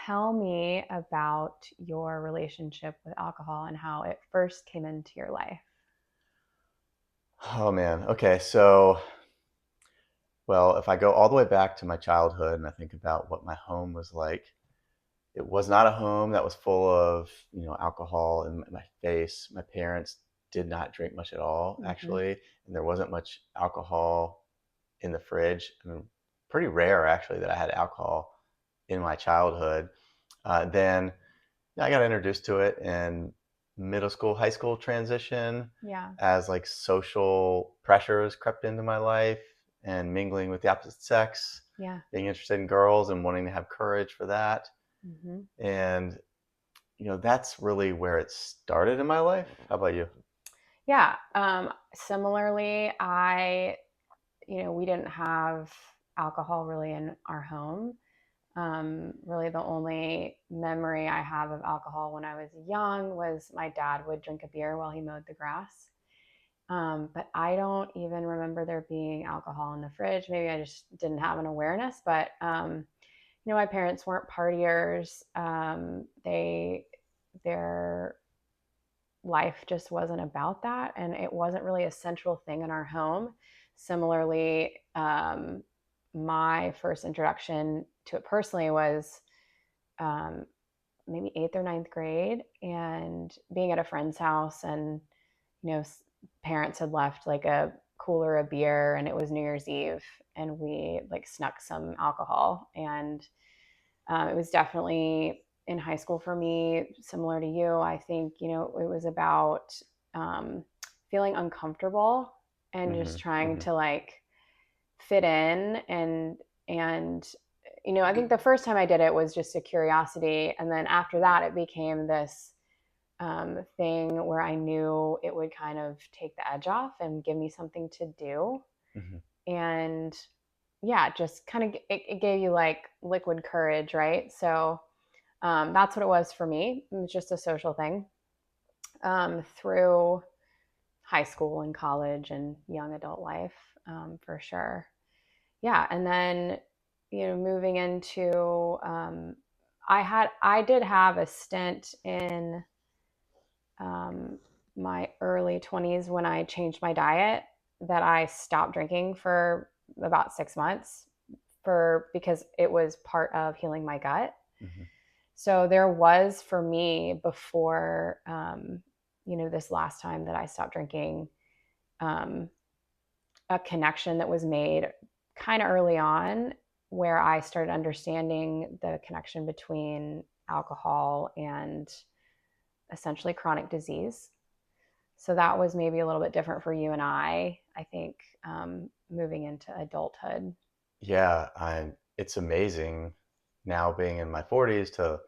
tell me about your relationship with alcohol and how it first came into your life. Oh man. Okay. So, well, if I go all the way back to my childhood and I think about what my home was like, it was not a home that was full of, alcohol in my face. My parents did not drink much at all, Hmm. actually, and there wasn't much alcohol in the fridge. I mean, pretty rare actually that I had alcohol in my childhood. Then I got introduced to it in middle school, high school transition Yeah. as like social pressures crept into my life and mingling with the opposite sex, Yeah. being interested in girls and wanting to have courage for that. Hmm. And, that's really where it started in my life. How about you? Yeah. Similarly, we didn't have alcohol really in our home. Really, the only memory I have of alcohol when I was young was my dad would drink a beer while he mowed the grass. But I don't even remember there being alcohol in the fridge. Maybe I just didn't have an awareness. But my parents weren't partiers. Their life just wasn't about that, and it wasn't really a central thing in our home. Similarly, my first introduction to it personally was um, maybe eighth or ninth grade, and being at a friend's house, and you know, parents had left like a cooler of beer, and it was New Year's Eve, and we like snuck some alcohol, and it was definitely in high school for me, similar to you. I think, it was about um, feeling uncomfortable and just Hmm. trying Hmm. to like fit in and I think the first time I did it was just a curiosity, and then after that it became this thing where I knew it would kind of take the edge off and give me something to do. Hmm. And yeah, just kind of it gave you like liquid courage, right? So that's what it was for me. It was just a social thing through high school and college and young adult life, for sure. Yeah, and then moving into I did have a stint in um, my early 20s when I changed my diet, that I stopped drinking for about 6 months for because it was part of healing my gut. Hmm. So there was for me before, this last time that I stopped drinking, um, a connection that was made kind of early on where I started understanding the connection between alcohol and essentially chronic disease. So that was maybe a little bit different for you and I think, moving into adulthood. Yeah, it's amazing now being in my 40s to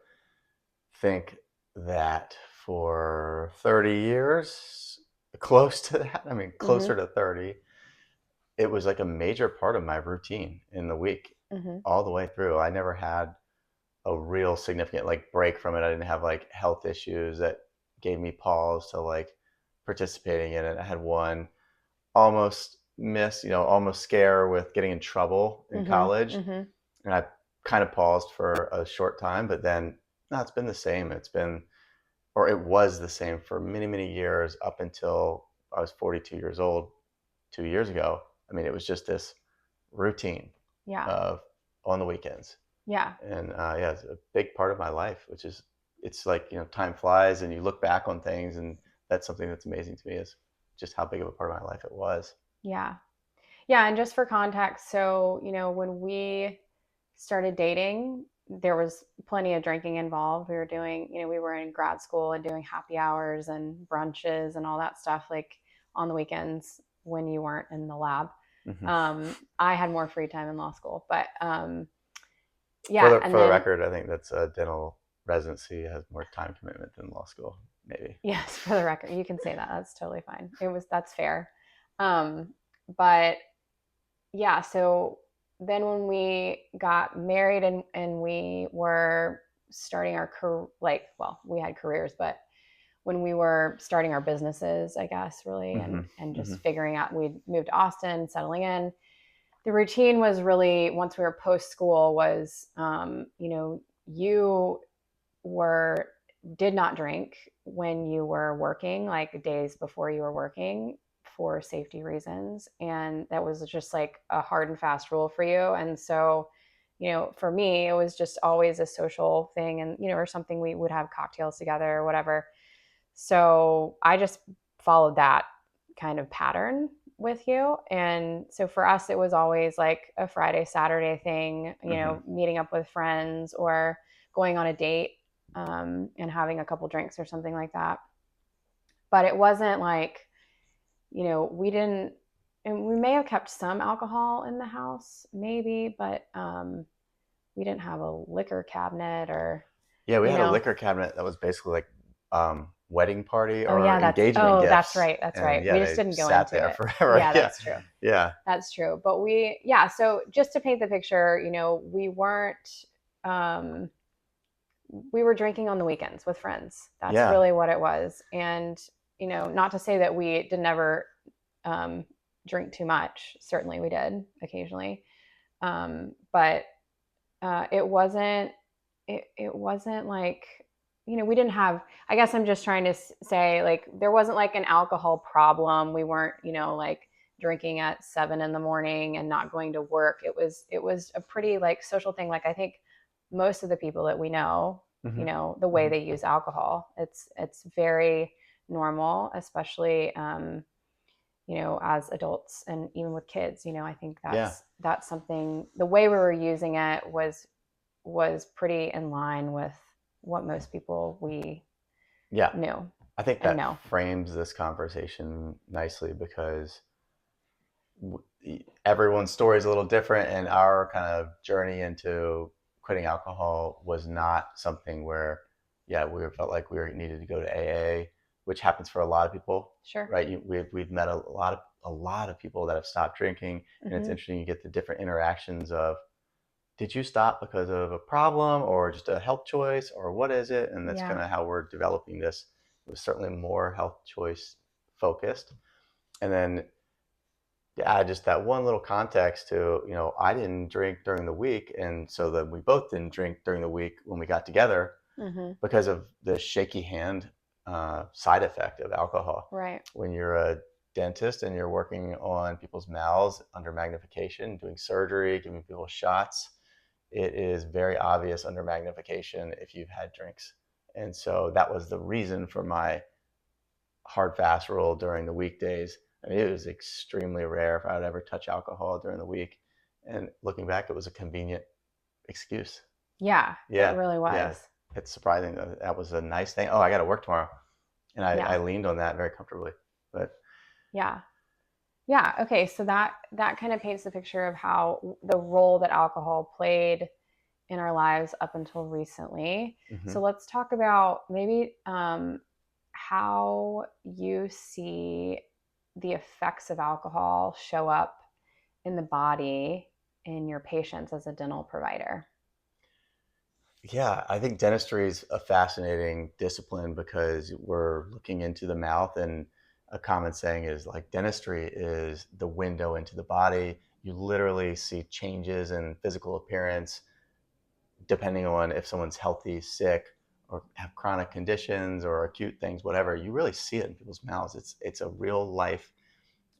think that for 30 years, close to that, I mean, closer Hmm. to 30, it was like a major part of my routine in the week Hmm. all the way through. I never had a real significant like break from it. I didn't have like health issues that gave me pause to like participating in it. I had one almost miss, almost scare with getting in trouble in Hmm. college. Hmm. And I kind of paused for a short time, but then no, it's been the same. Or it was the same for many, many years up until I was 42 years old 2 years ago. I mean, it was just this routine Yeah. of on the weekends. Yeah. And yeah, it's a big part of my life, which is, it's like, time flies and you look back on things. And that's something that's amazing to me is just how big of a part of my life it was. Yeah. Yeah, and just for context, so, when we started dating, there was plenty of drinking involved. We were in grad school and doing happy hours and brunches and all that stuff, like on the weekends when you weren't in the lab. Hmm. I had more free time in law school, but For yeah, the and for the then record, I think that's a dental residency has more time commitment than law school, maybe. yes, for the record, you can say that. That's totally fine. That's fair. Um, but yeah, so then when we got married and we were starting our career, like, well, we had careers, but when we were starting our businesses, I guess, really, Hmm. and Hmm. just figuring out, we'd moved to Austin, settling in. The routine was really, once we were post school, was, you were did not drink when you were working, like days before you were working for safety reasons. And that was just like a hard and fast rule for you. And so, for me, it was just always a social thing and, or something we would have cocktails together or whatever. So I just followed that kind of pattern with you. And so for us, it was always like a Friday, Saturday thing, Hmm. meeting up with friends or going on a date, and having a couple drinks or something like that. But it wasn't like, we didn't, and we may have kept some alcohol in the house, maybe, but we didn't have a liquor cabinet or, Yeah, we you had a know, liquor cabinet that was basically like wedding party oh or yeah, engagement oh, that's gifts, right. That's and right. yeah, We just they didn't go sat into there it. forever. Yeah, Yeah, that's true. yeah, That's true. But yeah, so just to paint the picture, we weren't, um, we were drinking on the weekends with friends. That's yeah. really what it was. And, not to say that we did never, um, drink too much. Certainly we did occasionally. But it wasn't like, we didn't have, I guess I'm just trying to say, like, there wasn't like an alcohol problem. We weren't, like drinking at 7 in the morning and not going to work. It was a pretty like social thing. Like, I think most of the people that we know, Hmm. the way Hmm. they use alcohol, it's very normal, especially, as adults and even with kids. I think Yeah, that's something, the way we were using it was pretty in line with what most people we yeah. knew I think and that know. frames this conversation nicely because everyone's story is a little different, and our kind of journey into quitting alcohol was not something where, yeah, we felt like we needed to go to AA, which happens for a lot of people, Sure. right? We've met a lot of people that have stopped drinking, and it's Mm-hmm. interesting you get the different interactions of, did you stop because of a problem or just a health choice or what is it? And that's Yeah. kind of how we're developing this. It was certainly more health choice focused, and then to add just that one little context to, I didn't drink during the week. And so that we both didn't drink during the week when we got together Mm-hmm. because of the shaky hand side effect of alcohol. Right. When you're a dentist and you're working on people's mouths under magnification, doing surgery, giving people shots, it is very obvious under magnification if you've had drinks. And so that was the reason for my hard fast rule during the weekdays. I mean, it was extremely rare if I would ever touch alcohol during the week. And looking back, it was a convenient excuse. Yeah, it Yeah, really yeah. was. It's surprising that that was a nice thing. Oh, I got to work tomorrow. And I Yeah. leaned on that very comfortably. But Yeah. Yeah. Okay. So that kind of paints the picture of how the role that alcohol played in our lives up until recently. mhm. So let's talk about maybe, how you see the effects of alcohol show up in the body in your patients as a dental provider. Yeah, I think dentistry is a fascinating discipline because we're looking into the mouth, and a common saying is like dentistry is the window into the body. You literally see changes in physical appearance depending on if someone's healthy, sick, or have chronic conditions or acute things, whatever. You really see it in people's mouths. It's a real life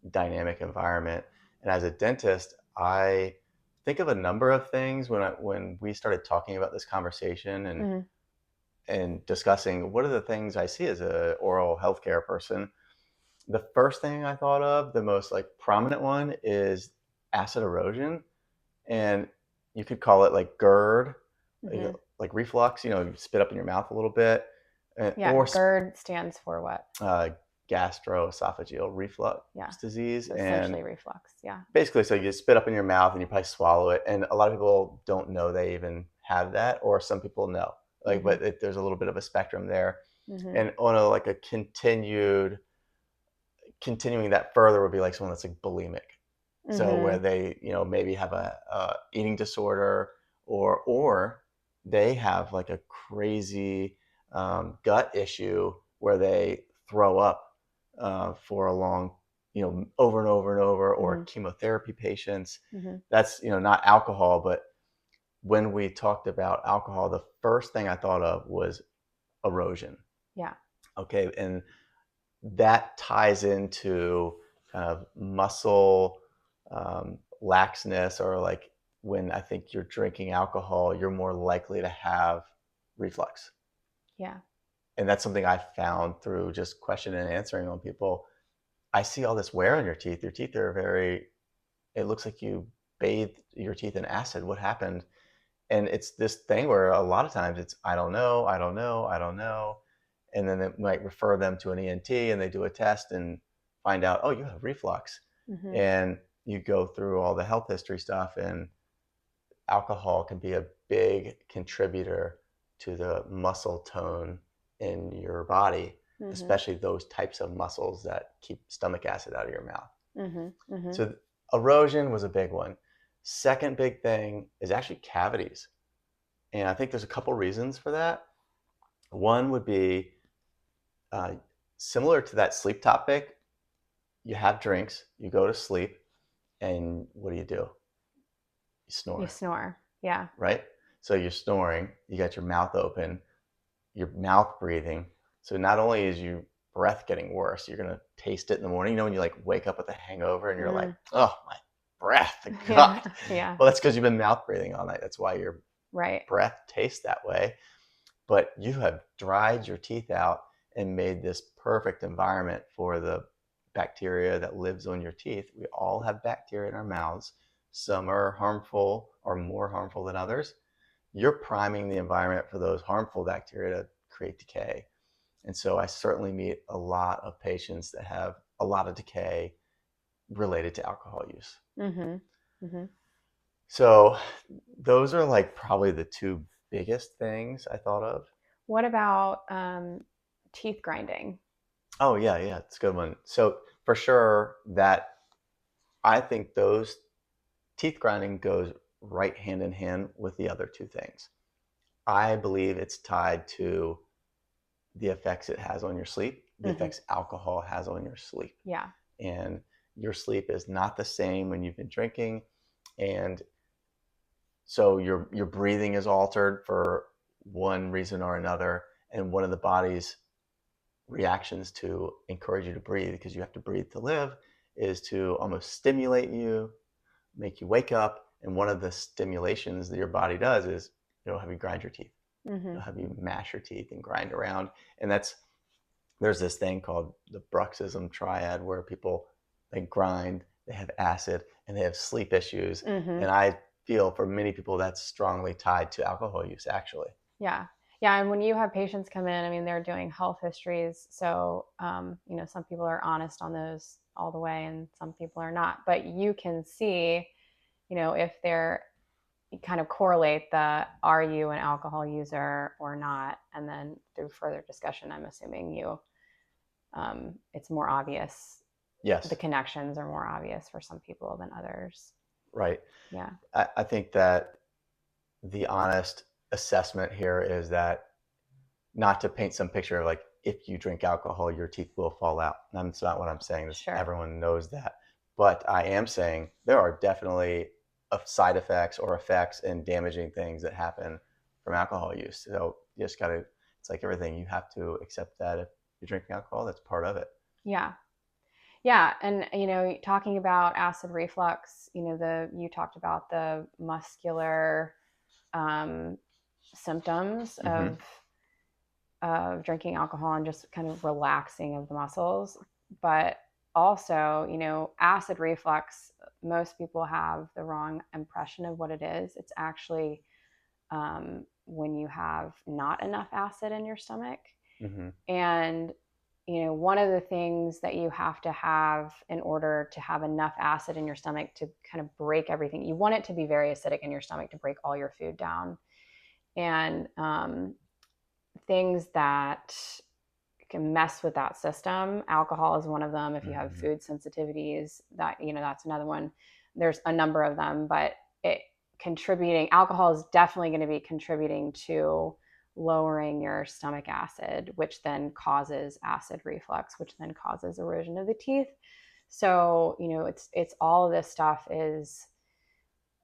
dynamic environment. And as a dentist, I think of a number of things when we started talking about this conversation Mm-hmm. and discussing what are the things I see as a oral healthcare person. The first thing I thought of, the most like prominent one, is acid erosion, and you could call it like GERD, Mm-hmm. like reflux. You spit up in your mouth a little bit, Yeah, or GERD stands for what? uh, gastroesophageal reflux Yeah, disease, and essentially reflux. Yeah. basically, so you spit up in your mouth and you probably swallow it, and a lot of people don't know they even have that, or some people know. Like, Mm-hmm. but there's a little bit of a spectrum there, Mm-hmm. and on a like a continuing that further would be like someone that's like bulimic. So where Mm-hmm. they, maybe have a eating disorder, or they have like a crazy gut issue where they throw up for a long, over and over and over, or Mm-hmm. chemotherapy patients. Mm-hmm. That's not alcohol, but when we talked about alcohol, the first thing I thought of was erosion. Yeah. Okay. And that ties into kind of muscle laxness, or like when I think you're drinking alcohol, you're more likely to have reflux. Yeah. And that's something I found through just questioning and answering on people. I see all this wear on your teeth. Your teeth are very, it looks like you bathed your teeth in acid. What happened? And it's this thing where a lot of times it's, I don't know, I don't know, I don't know. And then it might refer them to an ENT and they do a test and find out, oh, you have reflux. Mm-hmm. And you go through all the health history stuff, and alcohol can be a big contributor to the muscle tone in your body, Mm-hmm. especially those types of muscles that keep stomach acid out of your mouth. Mm-hmm. Mm-hmm. So erosion was a big one. Second big thing is actually cavities. And I think there's a couple reasons for that. One would be uh, similar to that sleep topic. You have drinks, you go to sleep, and what do? You You snore, snore. Yeah. right? So you're snoring, you got your mouth open, your mouth breathing. So not only is your breath getting worse, you're gonna taste it in the morning. You know when you like wake up with a hangover and you're like, Mm. oh my breath, Yeah. God. Yeah. Well, that's because you've been mouth breathing all night. That's why your Right. breath tastes that way. But you have dried your teeth out and made this perfect environment for the bacteria that lives on your teeth. We all have bacteria in our mouths. Some are harmful or more harmful than others. You're priming the environment for those harmful bacteria to create decay. And so I certainly meet a lot of patients that have a lot of decay related to alcohol use. Mm-hmm. Mm-hmm. So those are like probably the two biggest things I thought of. What about teeth grinding? Oh yeah, yeah, it's a good one. So for sure that I think those teeth grinding goes right hand in hand with the other two things. I believe it's tied to the effects it has on your sleep, the Mm-hmm. effects alcohol has on your sleep. Yeah. And your sleep is not the same when you've been drinking. And so your breathing is altered for one reason or another. And one of the body's reactions to encourage you to breathe, because you have to breathe to live, is to almost stimulate you, make you wake up. And one of the stimulations that your body does is have you grind your teeth, Mm-hmm. have you mash your teeth and grind around. And there's this thing called the bruxism triad, where people, they grind, they have acid, and they have sleep issues. Mm-hmm. And I feel for many people that's strongly tied to alcohol use, actually. Yeah. Yeah. And when you have patients come in, I mean, they're doing health histories. So, some people are honest on those all the way and some people are not. But you can see, if they're you kind of correlate the are you an alcohol user or not. And then through further discussion, I'm assuming it's more obvious. The Yes, connections are more obvious for some people than others. right. Yeah. I think that the honest assessment here is that, not to paint some picture of like, if you drink alcohol, your teeth will fall out. That's not what I'm saying. Sure. Everyone knows that. But I am saying there are definitely side effects or effects and damaging things that happen from alcohol use. So you just got to, it's like everything, you have to accept that if you're drinking alcohol, that's part of it. Yeah. Yeah, and talking about acid reflux, you talked about the muscular um, symptoms Mm-hmm. of drinking alcohol and just kind of relaxing of the muscles, but also, acid reflux. Most people have the wrong impression of what it is. It's actually when you have not enough acid in your stomach, Mm-hmm. and one of the things that you have to have in order to have enough acid in your stomach to kind of break everything, you want it to be very acidic in your stomach to break all your food down. And things that can mess with that system, alcohol is one of them. If you have Mm-hmm. food sensitivities, that's another one. There's a number of them, but alcohol is definitely going to be contributing to lowering your stomach acid, which then causes acid reflux, which then causes erosion of the teeth. So, it's all of this stuff is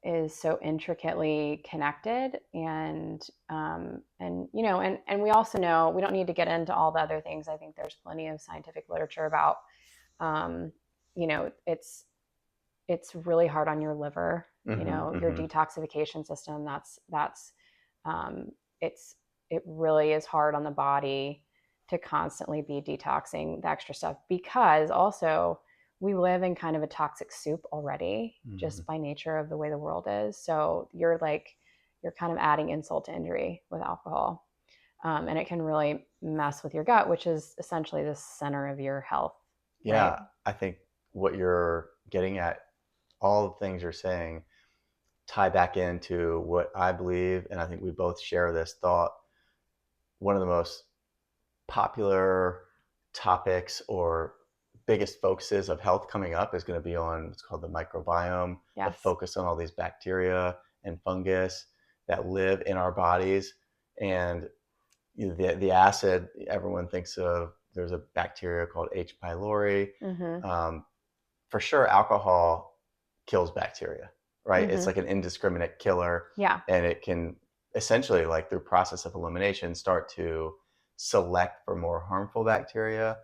is so intricately connected. And you know, and we also know, we don't need to get into all the other things. I think there's plenty of scientific literature about, um, you know, it's really hard on your liver, you Hmm. know, your Hmm. detoxification system. That's um, it's it really is hard on the body to constantly be detoxing the extra stuff, because also we live in kind of a toxic soup already, Hmm. just by nature of the way the world is. So you're kind of adding insult to injury with alcohol, and it can really mess with your gut, which is essentially the center of your health, right? Yeah, I think what you're getting at, all the things you're saying, tie back into what I believe, and I think we both share this thought. One of the most popular topics or biggest focuses of health coming up is going to be on what's called the microbiome, the Yes. focus on all these bacteria and fungus that live in our bodies. And the acid, everyone thinks of, there's a bacteria called H. pylori. Mm-hmm. Um, for sure, alcohol kills bacteria, right? It's Mm-hmm. like an indiscriminate killer, Yeah. and it can essentially, like through process of elimination, start to select for more harmful bacteria.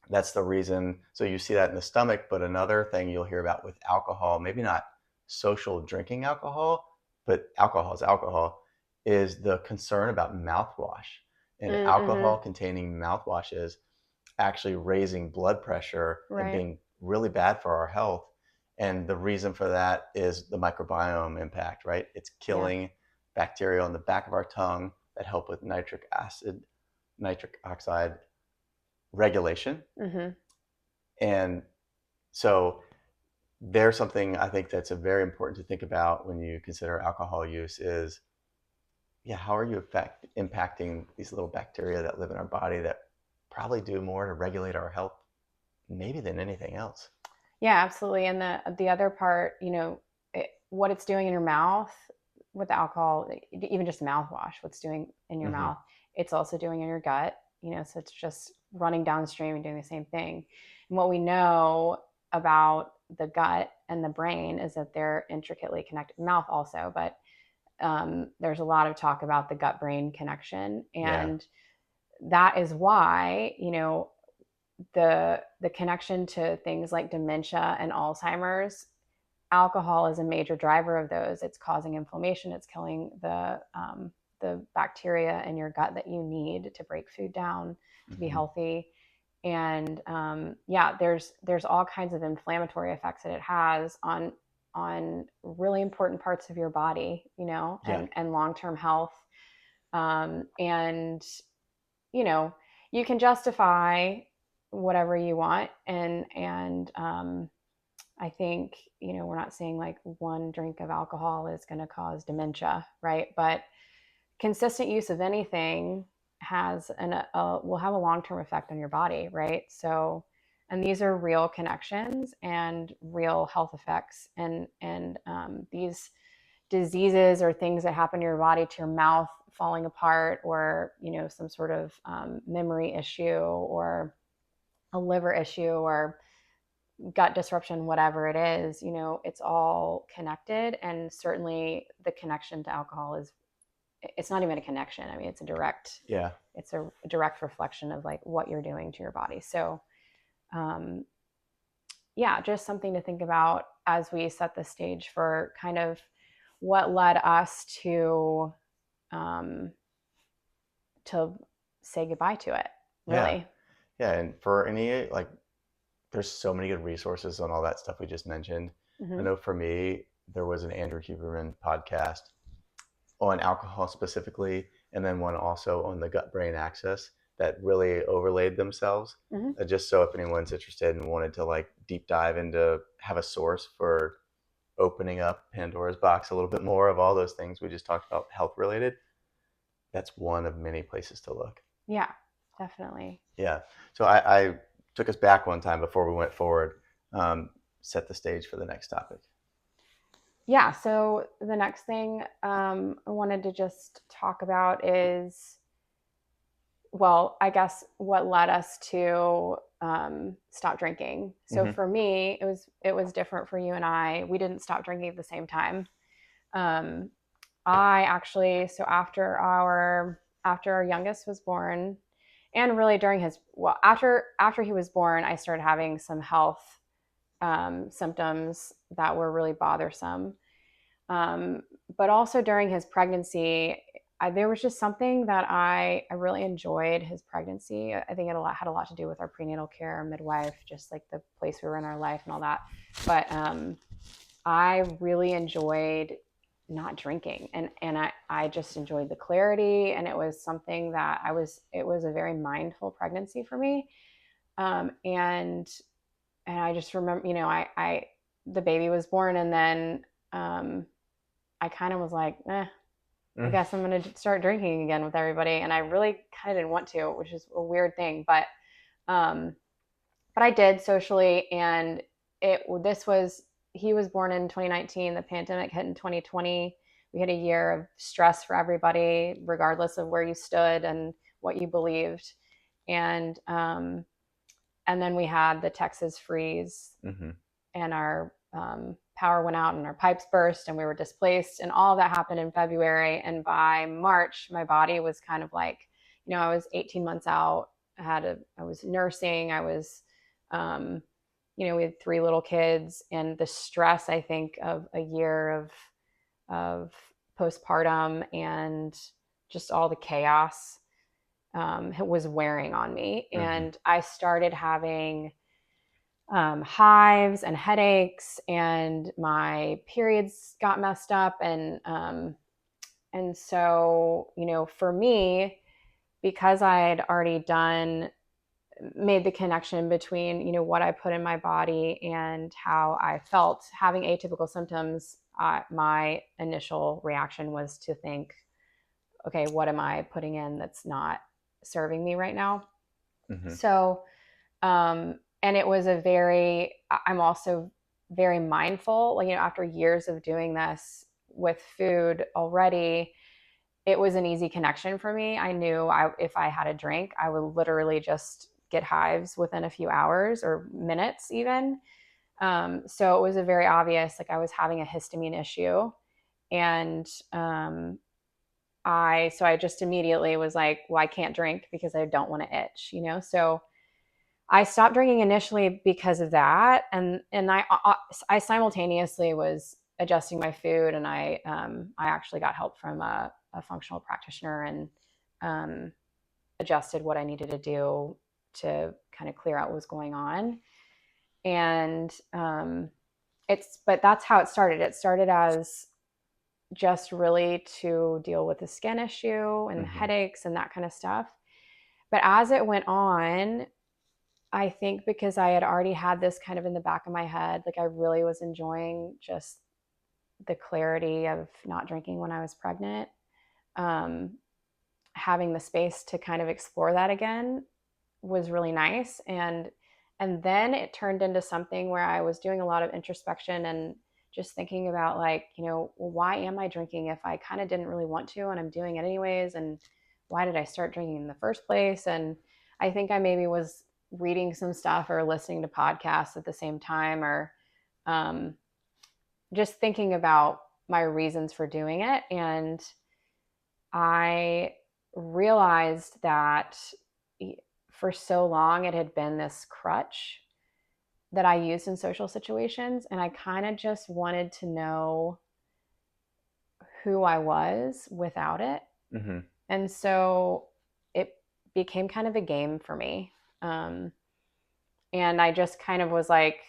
That's the reason. So you see that in the stomach. But another thing you'll hear about with alcohol, maybe not social drinking alcohol, but alcohol is alcohol, is the concern about mouthwash. And Mm-hmm. alcohol containing mouthwashes actually raising blood pressure and Right. being really bad for our health. And the reason for that is the microbiome impact, right? It's Yeah. killing bacteria on the back of our tongue that help with nitric acid, nitric oxide regulation. Mm-hmm. And so there's something I think that's a very important to think about when you consider alcohol use is, yeah, how are you impacting these little bacteria that live in our body that probably do more to regulate our health maybe than anything else. Yeah, absolutely. And the other part, you know, what it's doing in your mouth with alcohol, even just mouthwash, what's doing in your Mm-hmm. mouth, it's also doing in your gut. You know, so it's just running downstream and doing the same thing. And what we know about the gut and the brain is that they're intricately connected. Mouth also, but there's a lot of talk about the gut brain connection, Yeah. and that is why, you know, the connection to things like dementia and Alzheimer's, alcohol is a major driver of those. It's causing inflammation. It's killing the bacteria in your gut that you need to break food down to be Mm-hmm. healthy. And yeah, there's all kinds of inflammatory effects that it has on really important parts of your body, you know, Yeah. and long term health. And you know, you can justify whatever you want, and I think, you know, we're not saying like one drink of alcohol is going to cause dementia, right? But consistent use of anything has will have a long-term effect on your body, right? So, and these are real connections and real health effects, and these diseases or things that happen to your body, to your mouth falling apart, or you know, some sort of memory issue, or a liver issue, or gut disruption, whatever it is, you know, it's all connected. And certainly the connection to alcohol is, it's not even a connection. I mean, Yeah. it's a direct reflection of like what you're doing to your body. So, um, yeah, just something to think about as we set the stage for kind of what led us um, to say goodbye to it, Yeah. really. Yeah. And for any, like, there's so many good resources on all that stuff we just mentioned. I Mm-hmm. know for me, there was an Andrew Huberman podcast on alcohol specifically, and then one also on the gut brain axis that really overlaid themselves. Mm-hmm. Just so if anyone's interested and wanted to like deep dive into, have a source for opening up Pandora's box a little bit more of all those things we just talked about health related, that's one of many places to look. Yeah, definitely. Yeah. So I took us back one time before we went forward, um, set the stage for the next topic. Yeah, so the next thing I wanted to just talk about is well, I guess what led us to stop drinking. So Mm-hmm. for me, it was different for you and I. We didn't stop drinking at the same time. Um, I actually, so after our youngest was born, and really during his, well, after he was born, I started having some health symptoms that were really bothersome. Um, but also during his pregnancy, there was just something that I really enjoyed his pregnancy. I think had a lot to do with our prenatal care, midwife, just like the place we were in our life and all that. But I really enjoyed not drinking, and I just enjoyed the clarity, and it was something that it was a very mindful pregnancy for me. And I just remember, I the baby was born, and then I kind of was like, I Mm-hmm. guess I'm going to start drinking again with everybody. And I really kind of didn't want to, which is a weird thing, um, but I did socially. And this was, he was born in 2019. The pandemic hit in 2020. We had a year of stress for everybody, regardless of where you stood and what you believed. And, um, and then we had the Texas freeze, Mm-hmm. and our power went out and our pipes burst and we were displaced, and all of that happened in February. And by March, my body was kind of like, I was 18 months out. I was nursing. I was, um, we had three little kids, and the stress, I think, of a year of postpartum and just all the chaos was wearing on me. Mm-hmm. And I started having hives and headaches, and my periods got messed up. And so, for me, because I had already made the connection between, what I put in my body and how I felt having atypical symptoms, my initial reaction was to think, okay, what am I putting in that's not serving me right now? Mm-hmm. So, and it was I'm also very mindful, like, after years of doing this with food already, it was an easy connection for me. I knew if I had a drink, I would literally just get hives within a few hours or minutes even. So it was a very obvious, like, I was having a histamine issue. And so I just immediately was like, well, I can't drink because I don't want to itch, So I stopped drinking initially because of that, and I simultaneously was adjusting my food, and I actually got help from a functional practitioner, and um, adjusted what I needed to do to kind of clear out what was going on. And but that's how it started. It started as just really to deal with the skin issue and Mm-hmm. headaches and that kind of stuff. But as it went on, I think because I had already had this kind of in the back of my head, like, I really was enjoying just the clarity of not drinking when I was pregnant. Um, Having the space to kind of explore that again was really nice. And then it turned into something where I was doing a lot of introspection and just thinking about, like, well, why am I drinking if I kind of didn't really want to and I'm doing it anyways? And why did I start drinking in the first place? And I think I maybe was reading some stuff or listening to podcasts at the same time, or um, just thinking about my reasons for doing it. And I realized that for so long it had been this crutch that I used in social situations. And I kind of just wanted to know who I was without it. Mm-hmm. And so it became kind of a game for me. Um, and I just kind of was like,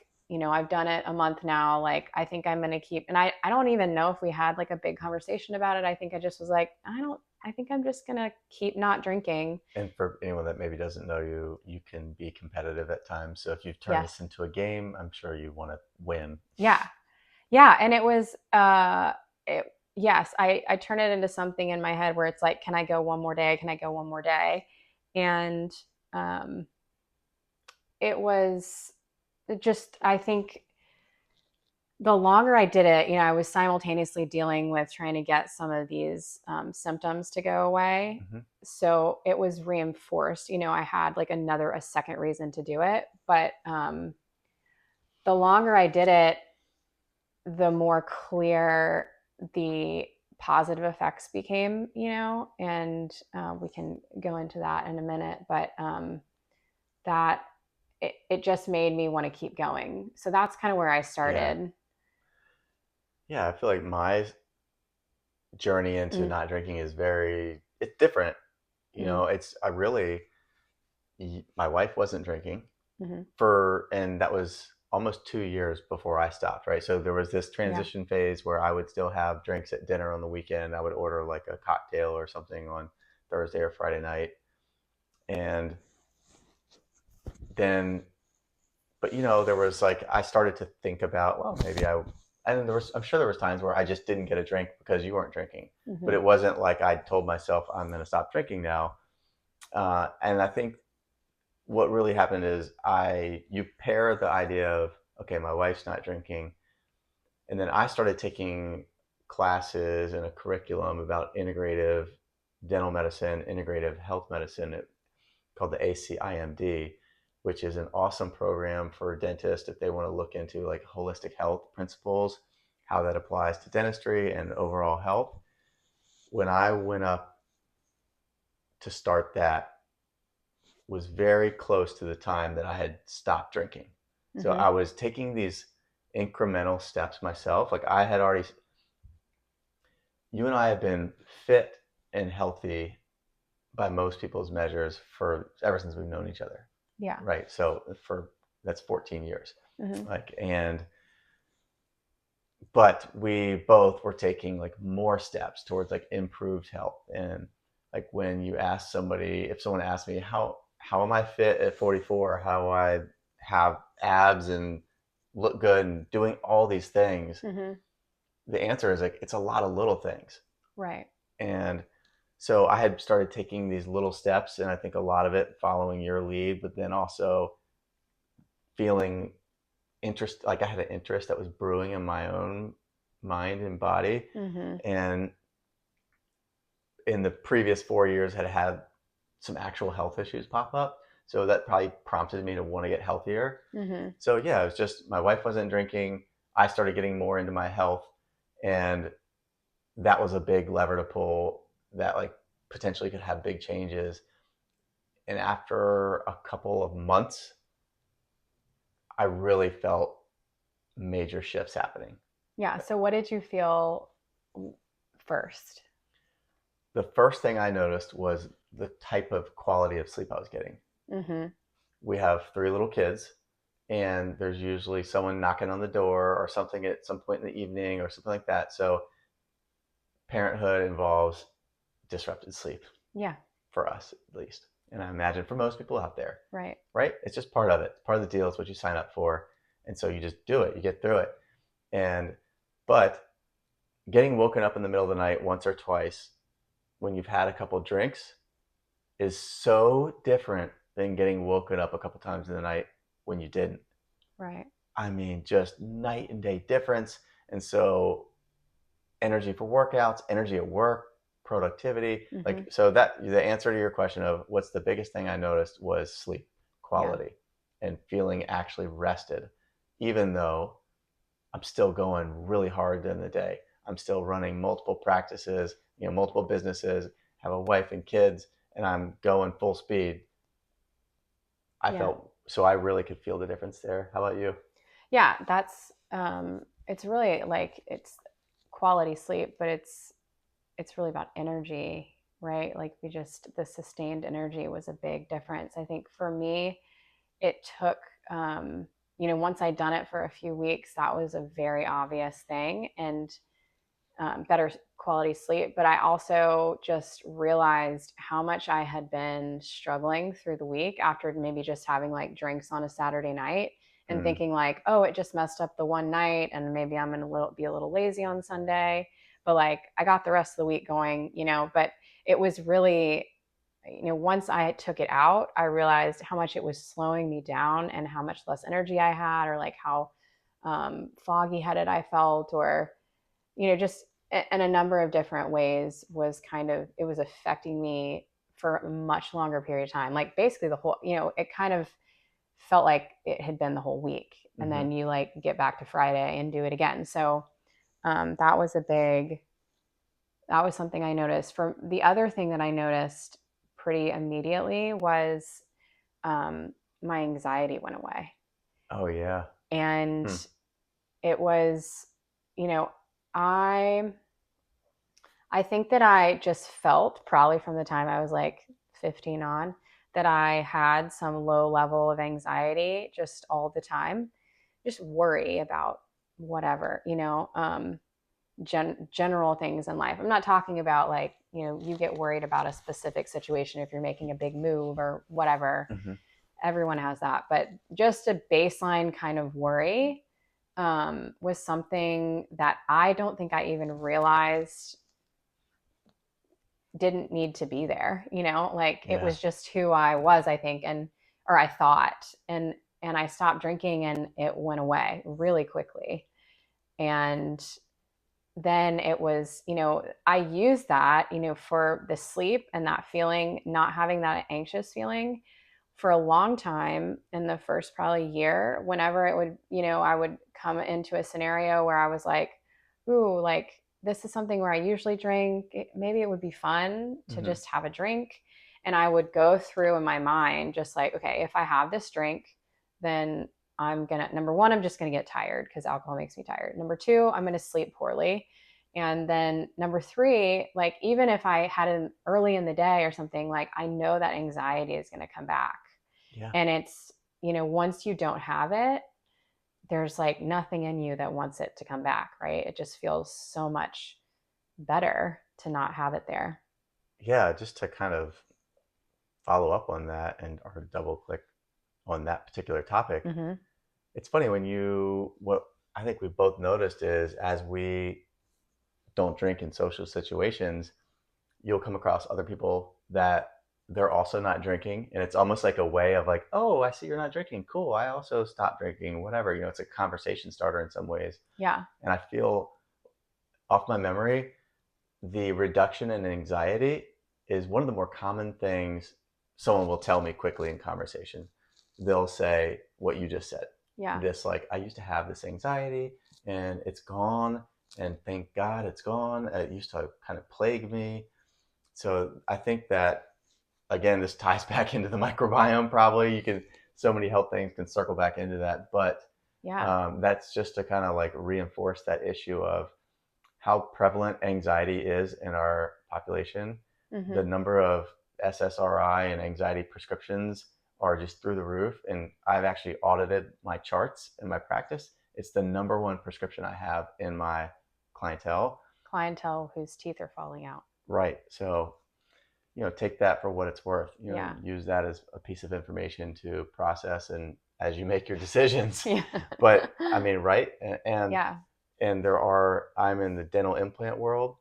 I've done it a month now. Like, I think I'm going to keep, and I don't even know if we had like a big conversation about it. I think I just was like, I think I'm just going to keep not drinking. And for anyone that maybe doesn't know you, you can be competitive at times. So if you've turned this Yes. into a game, I'm sure you want to win. Yeah. Yeah. And it was, yes, I turn it into something in my head where it's like, can I go one more day? Can I go one more day? And, um, it was just, I think the longer I did it, I was simultaneously dealing with trying to get some of these symptoms to go away. Hmm. So it was reinforced. I had like a second reason to do it. But the longer I did it, the more clear the positive effects became, and we can go into that in a minute. But that it just made me want to keep going. So that's kind of where I Yeah. started. Yeah. I feel like my journey into Mm, not drinking is it's different. mm, I really, my wife wasn't drinking mm-hmm. and that was almost 2 years before I stopped, right? So there was this Yeah. transition phase where I would still have drinks at dinner on the weekend. I would order like a cocktail or something on Thursday or Friday night. And then, but there was like, I started to think about, well, and I'm sure there was times where I just didn't get a drink because you weren't drinking, but Mm-hmm. it wasn't like I told myself I'm going to stop drinking now. And I think what really happened is you pair the idea of, okay, my wife's not drinking, and then I started taking classes and a curriculum about integrative dental medicine, integrative health medicine, called the ACIMD, which is an awesome program for dentists if they want to look into like holistic health principles, how that applies to dentistry and overall health. When I went up to start that, was very close to the time that I had stopped drinking. So Mm-hmm. I was taking these incremental steps myself. Like you and I have been fit and healthy by most people's measures for ever since we've known each other. Yeah. Right. So for that's 14 years. Mm-hmm. Like, but we both were taking like more steps towards like improved health. And like when you ask somebody, if someone asked me how am I fit at 44, how I have abs and look good and doing all these things, Mm-hmm. the answer is like it's a lot of little things. Right. And so I had started taking these little steps, and I think a lot of it following your lead, but then also feeling interest, like I had an interest that was brewing in my own mind and body. Mm-hmm. And in the previous 4 years had had some actual health issues pop up. So that probably prompted me to want to get healthier. Mm-hmm. So yeah, it was just my wife wasn't drinking. I started getting more into my health, and that was a big lever to pull that like potentially could have big changes. And after a couple of months, I really felt major shifts happening. Yeah. So what did you feel first? The first thing I noticed was the type of quality of sleep I was getting. Mm-hmm. We have three little kids, and there's usually someone knocking on the door or something at some point in the evening or something like that. So parenthood involves disrupted sleep Yeah. for us, at least. And I imagine for most people out there, Right. right? It's just part of it. It's part of the deal. It's what you sign up for. And so you just do it, you get through it. And, but getting woken up in the middle of the night once or twice when you've had a couple drinks is so different than getting woken up a couple times in the night when you didn't. Right. I mean, just night and day difference. And so, energy for workouts, energy at work, productivity. Mm-hmm. Like, so that the answer to your question of what's the biggest thing I noticed was sleep Yeah. quality and feeling actually rested, even though I'm still going really hard in the day. I'm still running multiple practices, multiple businesses, have a wife and kids, and I'm going full speed. I Yeah. felt so I really could feel the difference there. How about you? Yeah. That's it's really like it's quality sleep, but it's really about energy, right? Like the sustained energy was a big difference. I think for me, it took, once I'd done it for a few weeks, that was a very obvious thing, and better quality sleep. But I also just realized how much I had been struggling through the week after maybe just having like drinks on a Saturday night and Mm, thinking like, oh, it just messed up the one night and maybe I'm going to be a little lazy on Sunday. But like I got the rest of the week going, but it was really, once I took it out, I realized how much it was slowing me down and how much less energy I had, or like how foggy headed I felt, or, just in a number of different ways was kind of, it was affecting me for a much longer period of time. Like basically the whole, it kind of felt like it had been the whole week. And Mm-hmm. then you like get back to Friday and do it again. So that was that was something I noticed. For the other thing that I noticed pretty immediately was um, my anxiety went away. Oh yeah. And Hmm. it was, you know, I I think that I just felt probably from the time I was like 15 on that I had some low level of anxiety just all the time, just worry about whatever, general things in life. I'm not talking about like, you get worried about a specific situation if you're making a big move or whatever. Mm-hmm. Everyone has that. But just a baseline kind of worry was something that I don't think I even realized didn't need to be there, like it Yeah. was just who I was, I think, or I thought. And I stopped drinking and it went away really quickly. And then it was, I used that, for the sleep and that feeling, not having that anxious feeling for a long time in the first probably year. Whenever it would, I would come into a scenario where I was like, ooh, like this is something where I usually drink. Maybe it would be fun to Mm-hmm. just have a drink. And I would go through in my mind, just like, okay, if I have this drink, then number one, I'm just gonna get tired because alcohol makes me tired. Number two, I'm gonna sleep poorly. And then number three, like even if I had it early in the day or something, like I know that anxiety is going to come back. Yeah. And it's, once you don't have it, there's like nothing in you that wants it to come back, right? It just feels so much better to not have it there. Yeah. Just to kind of follow up on that and or double click on that particular topic. Mm-hmm. It's funny when you what I think we both noticed is as we don't drink in social situations, you'll come across other people that they're also not drinking, and it's almost like a way of like, oh, I see you're not drinking, cool, I also stopped drinking, whatever, it's a conversation starter in some ways. Yeah. And I feel off my memory, the reduction in anxiety is one of the more common things someone will tell me quickly in conversation. They'll say what you just said. Yeah. This, like, I used to have this anxiety and it's gone, and thank God it's gone. It used to kind of plague me. So I think that, again, this ties back into the microbiome, probably. So many health things can circle back into that. But Yeah. that's just to kind of like reinforce that issue of how prevalent anxiety is in our population. The Mm-hmm. number of SSRI and anxiety prescriptions are just through the roof. And I've actually audited my charts in my practice. It's the number one prescription I have in my clientele. Clientele whose teeth are falling out. Right. So, take that for what it's worth. Yeah. Use that as a piece of information to process and as you make your decisions. Yeah. But I mean, right? Yeah. And I'm in the dental implant world.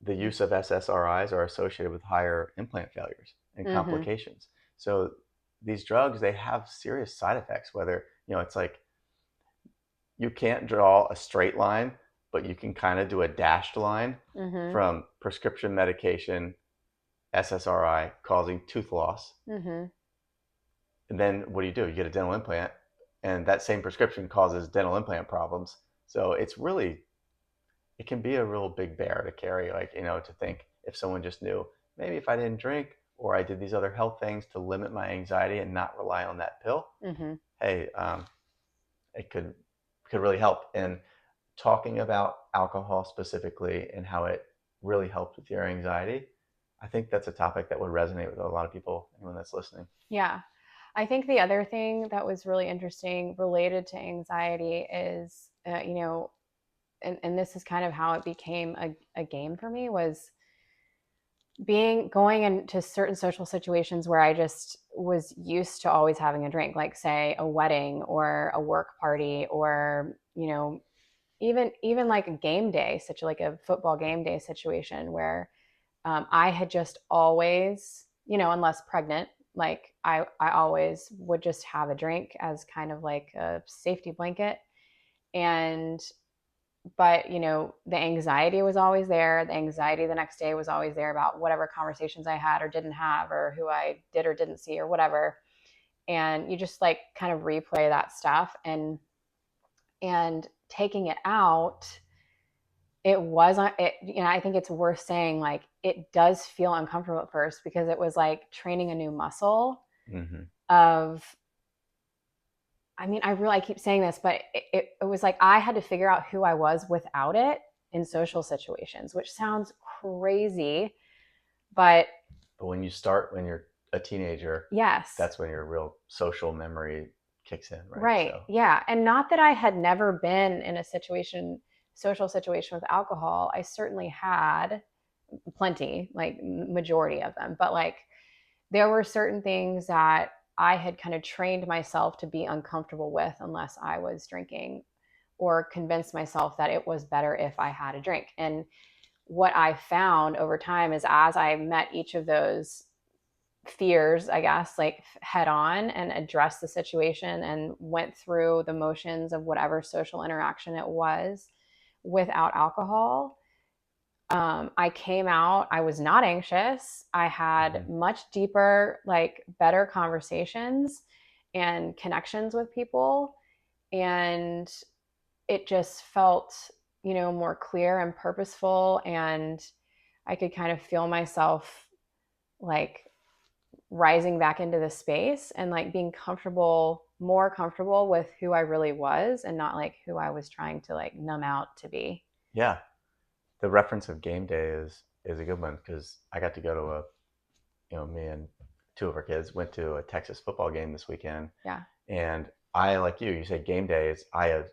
The use of SSRIs are associated with higher implant failures and Mm-hmm. complications. So these drugs, they have serious side effects, whether, it's like you can't draw a straight line, but you can kind of do a dashed line Mm-hmm. from prescription medication, SSRI causing tooth loss. Mm-hmm. And then what do? You get a dental implant, and that same prescription causes dental implant problems. So it can be a real big bear to carry, like, to think if someone just knew, maybe if I didn't drink or I did these other health things to limit my anxiety and not rely on that pill, Mm-hmm. hey, it could really help. And talking about alcohol specifically and how it really helped with your anxiety, I think that's a topic that would resonate with a lot of people, anyone that's listening. Yeah. I think the other thing that was really interesting related to anxiety is, and this is kind of how it became a game for me, was going into certain social situations where I just was used to always having a drink, like say a wedding or a work party, or, even like a game day, such like a football game day situation where I had just always, unless pregnant, like I always would just have a drink as kind of like a safety blanket. And but the anxiety was always there. The anxiety the next day was always there about whatever conversations I had or didn't have, or who I did or didn't see or whatever. And you just like kind of replay that stuff, and taking it out, it wasn't it I think it's worth saying, like, it does feel uncomfortable at first because it was like training a new muscle Mm-hmm. of, I keep saying this, but it was like I had to figure out who I was without it in social situations, which sounds crazy, but But when you're a teenager, yes. that's when your real social memory kicks in, right? Right. So, Yeah. And not that I had never been in a social situation with alcohol. I certainly had plenty, like majority of them, but like there were certain things that I had kind of trained myself to be uncomfortable with unless I was drinking, or convinced myself that it was better if I had a drink. And what I found over time is, as I met each of those fears, I guess, like head on and addressed the situation and went through the motions of whatever social interaction it was without alcohol, I came out, I was not anxious. I had mm-hmm. much deeper, like better conversations and connections with people. And it just felt, more clear and purposeful. And I could kind of feel myself like rising back into the space and like being more comfortable with who I really was, and not like who I was trying to like numb out to be. Yeah, the reference of game day is a good one because I got to go to me and two of our kids went to a Texas football game this weekend, Yeah. and I, like you say game days, I have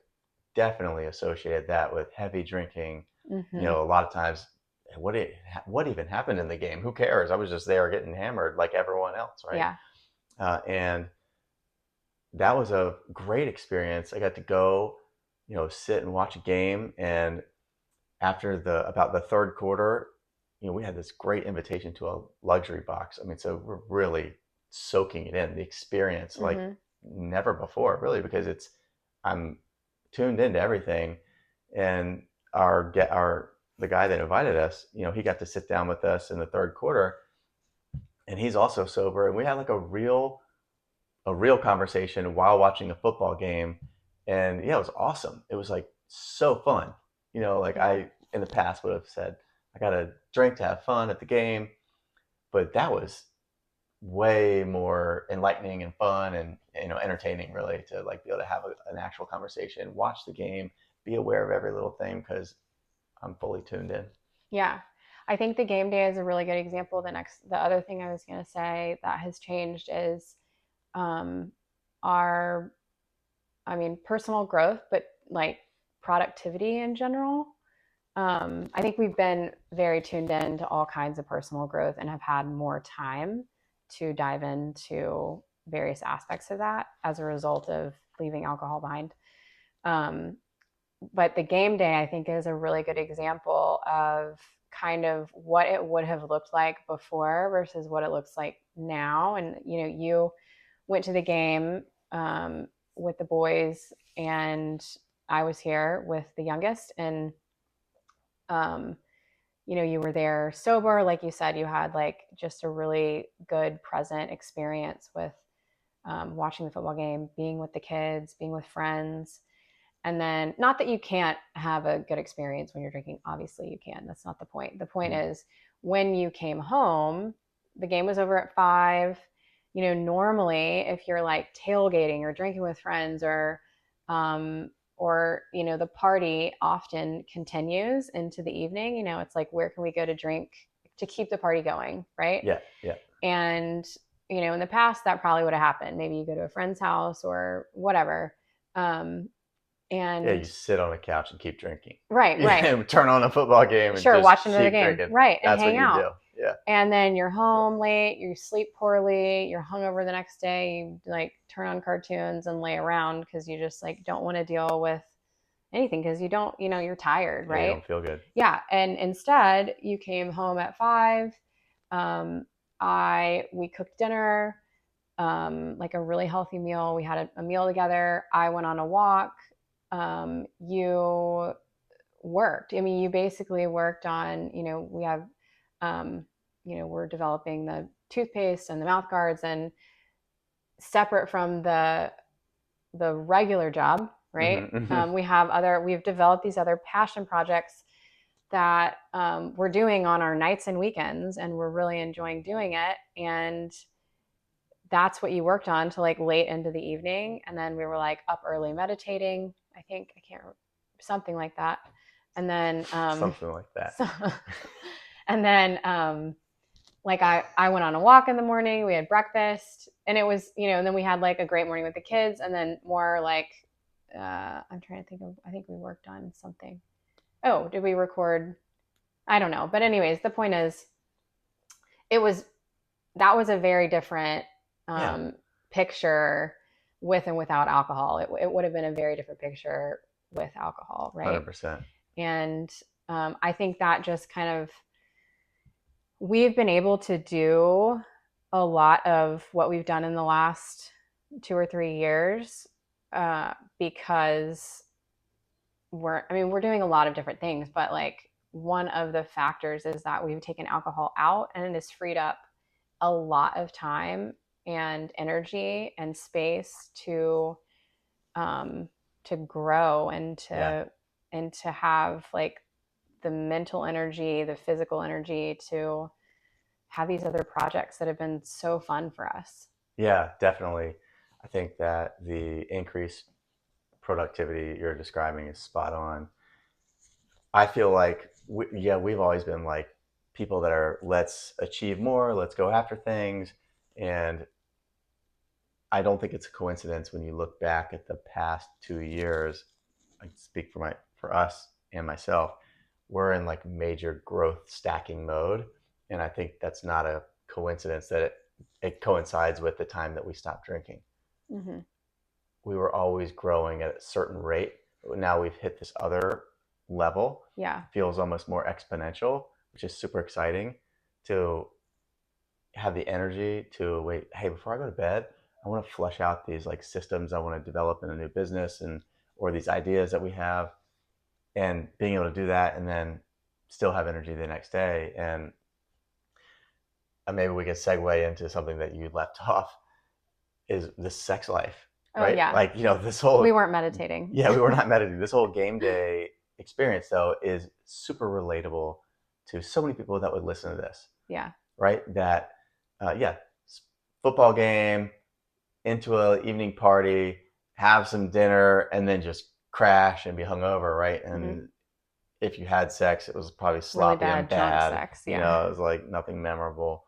definitely associated that with heavy drinking. Mm-hmm. A lot of times, what even happened in the game? Who cares? I was just there getting hammered like everyone else, right? Yeah. And that was a great experience. I got to go, sit and watch a game, and after about the third quarter, we had this great invitation to a luxury box. I mean, so we're really soaking it in, the experience like Mm-hmm. never before, really, because I'm tuned into everything. And the guy that invited us, he got to sit down with us in the third quarter, and he's also sober, and we had like a real conversation while watching a football game. And yeah, it was awesome. It was like so fun. Like Yeah. I in the past would have said, I got a drink to have fun at the game, but that was way more enlightening and fun and entertaining, really, to like be able to have an actual conversation, watch the game, be aware of every little thing because I'm fully tuned in. Yeah. I think the game day is a really good example. The other thing I was going to say that has changed is, um, our, personal growth, but like productivity in general. I think we've been very tuned in to all kinds of personal growth and have had more time to dive into various aspects of that as a result of leaving alcohol behind. Um, but the game day, I think, is a really good example of kind of what it would have looked like before versus what it looks like now. And you went to the game, with the boys, and I was here with the youngest, and um, you were there sober. Like you said, you had like just a really good present experience with, watching the football game, being with the kids, being with friends. And then, not that you can't have a good experience when you're drinking, obviously you can. That's not the point. The point Mm. is, when you came home, the game was over at 5. Normally, if you're like tailgating or drinking with friends, um, or the party often continues into the evening. It's like, where can we go to drink to keep the party going, right? Yeah, yeah, And in the past, that probably would have happened. Maybe you go to a friend's house or whatever. Um, yeah. and You sit on a couch and keep drinking. Right, right. Yeah, turn on a football game and Sure, just watch another keep game. drinking. Right, and That's what hang you out. do. Yeah, And then you're yeah, home late, you sleep poorly, you're hungover the next day, you like turn on cartoons and lay around because you just like don't want to deal with anything because you don't, you're tired, yeah. You right? don't feel good. Yeah. And instead, you came home at 5. We cooked dinner. like a really healthy meal. We had a meal together. I went on a walk. You worked. I mean, you basically worked on, we have, um, we're developing the toothpaste and the mouth guards, and separate from the regular job, right? Mm-hmm, mm-hmm. We've developed these other passion projects that we're doing on our nights and weekends, and we're really enjoying doing it. And that's what you worked on to like late into the evening. And then we were like up early meditating. I think, I can't remember, something like that. And then, Something like that. so, and then, like I went on a walk in the morning, we had breakfast, and it was, and then we had like a great morning with the kids, and then more like, I'm trying to think of, I think we worked on something. Oh, did we record? I don't know. But anyways, the point is, it was, that was a very different Yeah, picture with and without alcohol. It would have been a very different picture with alcohol, right? 100%. And I think that just kind of, we've been able to do a lot of what we've done in the last 2 or 3 years because we're doing a lot of different things, but like one of the factors is that we've taken alcohol out, and it has freed up a lot of time and energy and space um, to grow and Yeah. to have like the mental energy, the physical energy to have these other projects that have been so fun for us. Yeah, definitely. I think that the increased productivity you're describing is spot on. I feel like, we've always been like people that are, let's achieve more, let's go after things. And I don't think it's a coincidence when you look back at the past 2 years. I speak for us and myself. We're in like major growth stacking mode, and I think that's not a coincidence that it coincides with the time that we stopped drinking. Mm-hmm. We were always growing at a certain rate, but now we've hit this other level. Yeah. It feels almost more exponential, which is super exciting to have the energy to wait. Hey, before I go to bed, I want to flesh out these like systems I want to develop in a new business, and or these ideas that we have, and being able to do that and then still have energy the next day. And maybe we could segue into something that you left off, is the sex life, Oh right? yeah. Like, this whole, We weren't meditating. yeah, we were not meditating. This whole game day experience, though, is super relatable to so many people that would listen to this, Yeah. right? That, yeah, football game, into an evening party, have some dinner, and then just crash and be hungover, right? Mm-hmm. And if you had sex, it was probably Really sloppy and bad drunk bad. sex. Yeah. It was like nothing memorable.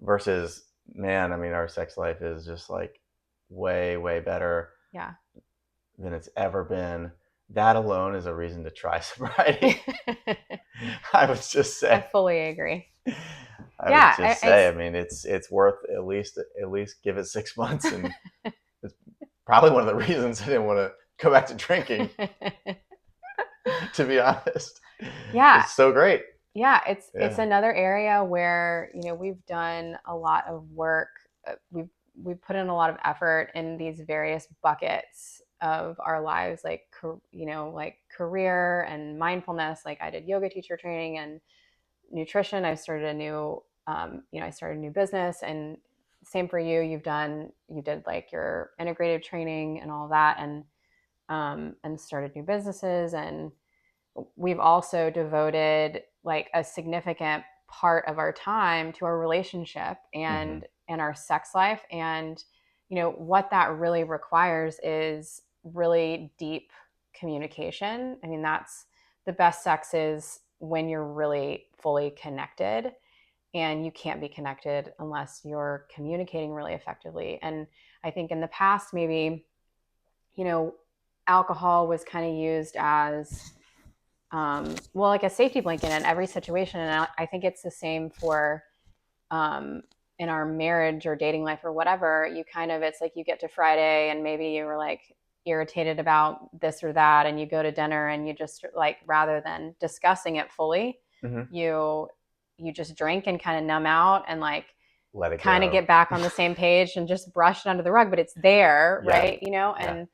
Versus, man, I mean, our sex life is just like way, way better Yeah. than it's ever been. That alone is a reason to try sobriety. I would just I say. fully agree. I would Yeah. just say. I mean, it's worth at least give it 6 months, and it's probably one of the reasons I didn't want to go back to drinking. To be honest, Yeah. it's so great. Yeah, it's Yeah. another area where we've done a lot of work. We've put in a lot of effort in these various buckets of our lives, like like career and mindfulness. Like I did yoga teacher training and nutrition. I started a new business, and same for you. You did like your integrative training and all that, and started new businesses. And we've also devoted like a significant part of our time to our relationship Mm-hmm. and our sex life. And what that really requires is really deep communication. I mean, that's the best sex is when you're really fully connected, and you can't be connected unless you're communicating really effectively. And I think in the past, maybe you know alcohol was kind of used as well, like a safety blanket in every situation. And I think it's the same for um, in our marriage or dating life or whatever. It's like you get to Friday and maybe you were like irritated about this or that, and you go to dinner and you just like, rather than discussing it fully, Mm-hmm. you just drink and kind of numb out, and like let it kind of go. get back on the same page and just brush it under the rug, but it's there, Yeah, right? You know, yeah, and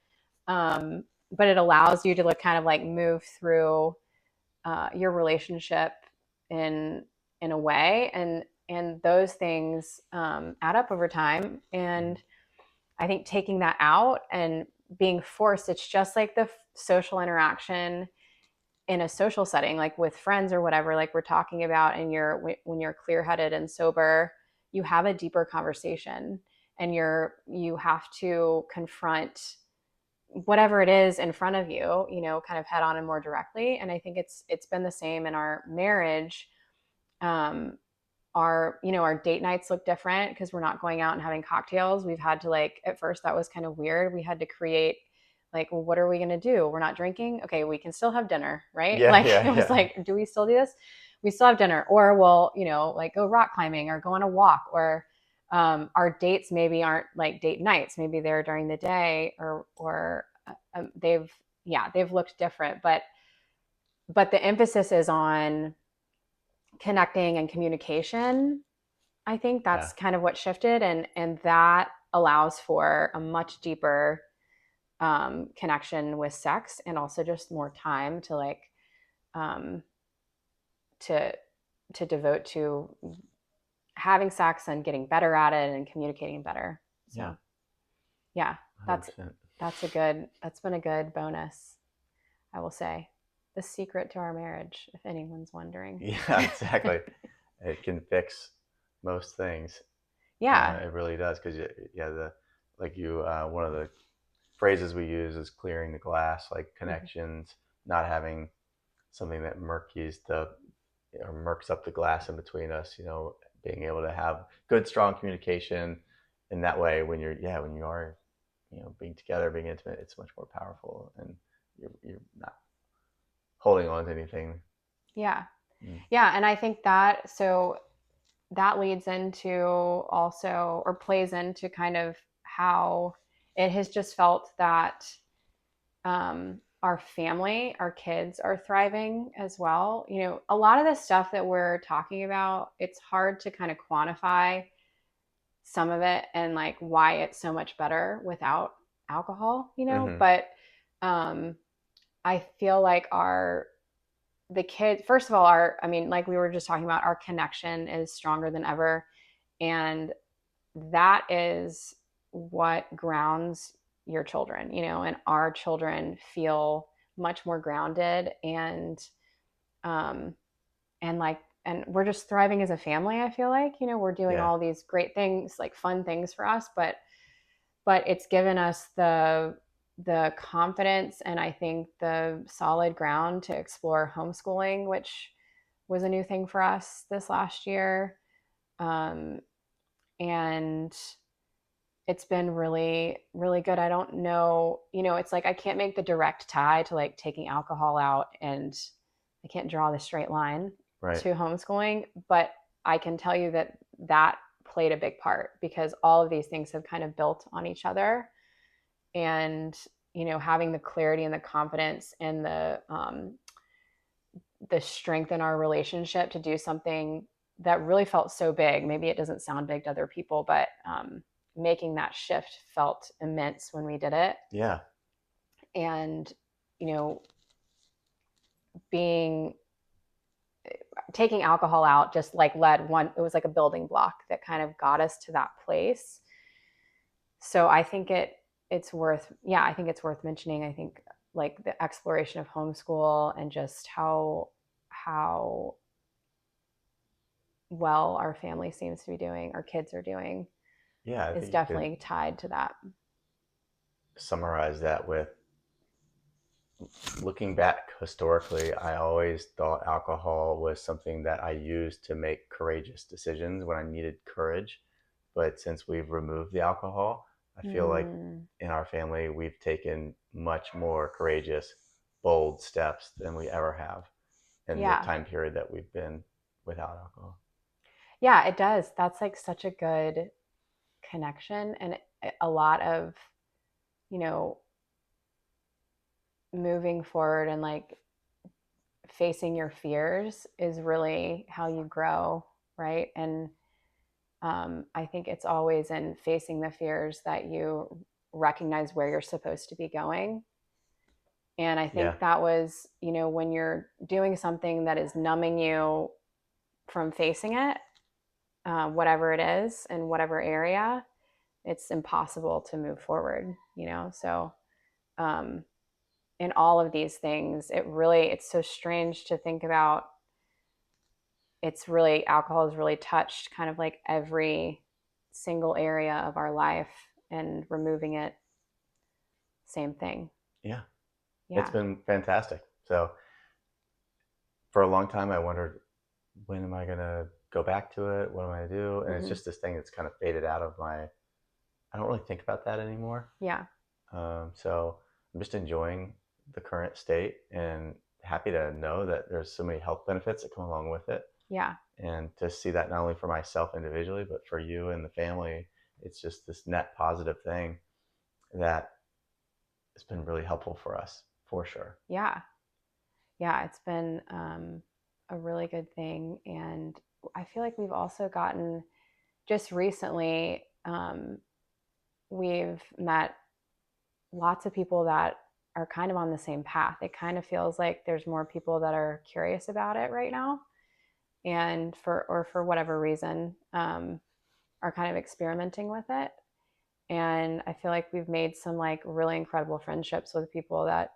um, but it allows you to like kind of like move through your relationship in in a way, and those things add up over time. And I think taking that out and being forced, it's just like the social interaction in a social setting, like with friends or whatever, like we're talking about, and when you're clear headed and sober, you have a deeper conversation, and you have to confront whatever it is in front of you, kind of head on and more directly. And I think it's been the same in our marriage. Um, our date nights look different because we're not going out and having cocktails. We've had to, like, at first that was kind of weird. We had to create, like, well, what are we going to do? We're not drinking. Okay, we can still have dinner, right? yeah, Like, yeah, it was yeah, like, do we still do this? We still have dinner, or we'll, like, go rock climbing or go on a walk, or our dates maybe aren't like date nights. Maybe they're during the day, or they've looked different, but the emphasis is on connecting and communication. I think yeah, that's kind of what shifted, and that allows for a much deeper connection with sex, and also just more time to like um, to to devote to having sex and getting better at it and communicating better. yeah, So yeah, that's 100%. that's been a good bonus, I will say. The secret to our marriage, if anyone's wondering. Yeah, exactly. It can fix most things. Yeah. It really does because yeah, the like you one of the phrases we use is clearing the glass, like Mm-hmm. connections, not having something that murks up the glass in between us. Being able to have good, strong communication in that way when you are being together, being intimate, it's much more powerful, and you're not holding on to anything. Yeah. Mm. Yeah, and I think that leads into also, or plays into kind of how it has just felt that our family, our kids are thriving as well. A lot of the stuff that we're talking about, it's hard to kind of quantify some of it and like why it's so much better without alcohol, Hmm. but um, I feel like the kids, first of all, I mean, like we were just talking about, our connection is stronger than ever. And that is what grounds your children, and our children feel much more grounded, um and like, and we're just thriving as a family. I feel like, we're doing Yeah, all these great things, like fun things for us, but it's given us the confidence, and I think the solid ground to explore homeschooling, which was a new thing for us this last year. Um, and it's been really, really good. I don't know, it's like I can't make the direct tie to like taking alcohol out, and I can't draw the straight line right. to homeschooling, but I can tell you that that played a big part, because all of these things have kind of built on each other. And, having the clarity and the confidence and the strength in our relationship to do something that really felt so big. Maybe it doesn't sound big to other people, but making that shift felt immense when we did it. Yeah, And, you know, being taking alcohol out just like led one, it was like a building block that kind of got us to that place. So I think I think it's worth mentioning. I think like the exploration of homeschool and just how well our family seems to be doing, our kids are doing, yeah. I is think you could definitely tied to that. summarize that with looking back historically. I always thought alcohol was something that I used to make courageous decisions when I needed courage. But since we've removed the alcohol, I feel like Mm, in our family, we've taken much more courageous, bold steps than we ever have in the yeah. time period that we've been without alcohol. Yeah, it does. That's like such a good connection. And a lot of, you know, moving forward and like facing your fears is really how you grow, right? And I think it's always in facing the fears that you recognize where you're supposed to be going. And I Yeah. think that was, when you're doing something that is numbing you from facing it, whatever it is in whatever area, it's impossible to move forward. So, um, in all of these things, it's so strange to think about. It's really, alcohol has really touched kind of like every single area of our life, and removing it, same thing. Yeah. It's Yeah. been fantastic. So for a long time, I wondered, when am I going to go back to it? What am I going to do? And it's Hmm. just this thing that's kind of faded out of I don't really think about that anymore. Yeah. So I'm just enjoying the current state and happy to know that there's so many health benefits that come along with it. Yeah. And to see that not only for myself individually, but for you and the family, it's just this net positive thing that has been really helpful for us, for sure. Yeah. Yeah. It's been a really good thing. And I feel like we've also gotten, just recently, we've met lots of people that are kind of on the same path. It kind of feels like there's more people that are curious about it right now, and for whatever reason, are kind of experimenting with it. And I feel like we've made some like really incredible friendships with people that,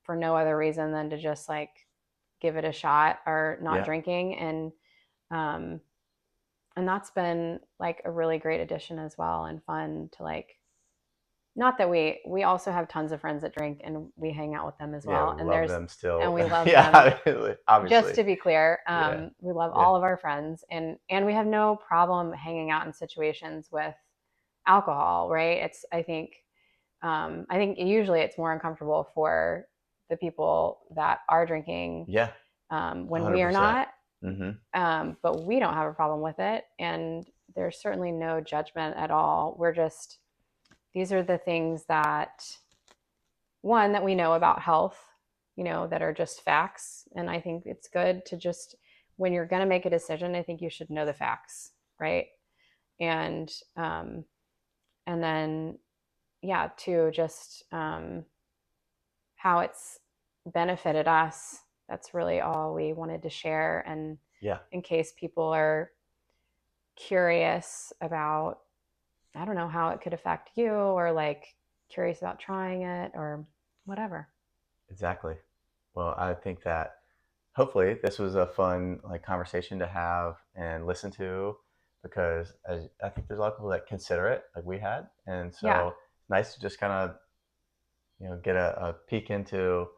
for no other reason than to just like give it a shot, or not Yeah. drinking. Um, and that's been like a really great addition as well, and fun to like, not that we also have tons of friends that drink, and we hang out with them as Yeah. well, We and love them and still. we love them. Yeah. Just Obviously. to be clear, Yeah. we love Yeah. all of our friends, and we have no problem hanging out in situations with alcohol, right? I think usually it's more uncomfortable for the people that are drinking, Yeah. when we are 100%. not, Mm-hmm. but we don't have a problem with it, and there's certainly no judgment at all. We're just, these are the things that, one, that we know about health, that are just facts. And I think it's good to just, when you're going to make a decision, I think you should know the facts, right? And and then, yeah, to just, how it's benefited us. That's really all we wanted to share. And Yeah. in case people are curious about, I don't know, how it could affect you, or like curious about trying it, or whatever. Exactly. Well, I think that hopefully this was a fun conversation to have and listen to, because I think there's a lot of people that consider it like we had, and Yeah. so it's nice to just kind of get a peek into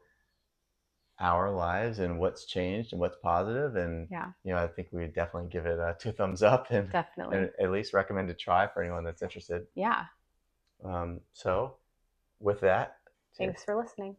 our lives and what's changed and what's positive. And Yeah. I think we would definitely give it two thumbs up, and Definitely. at least recommend to try for anyone that's interested. Yeah. So with that, Thanks cheers. for listening.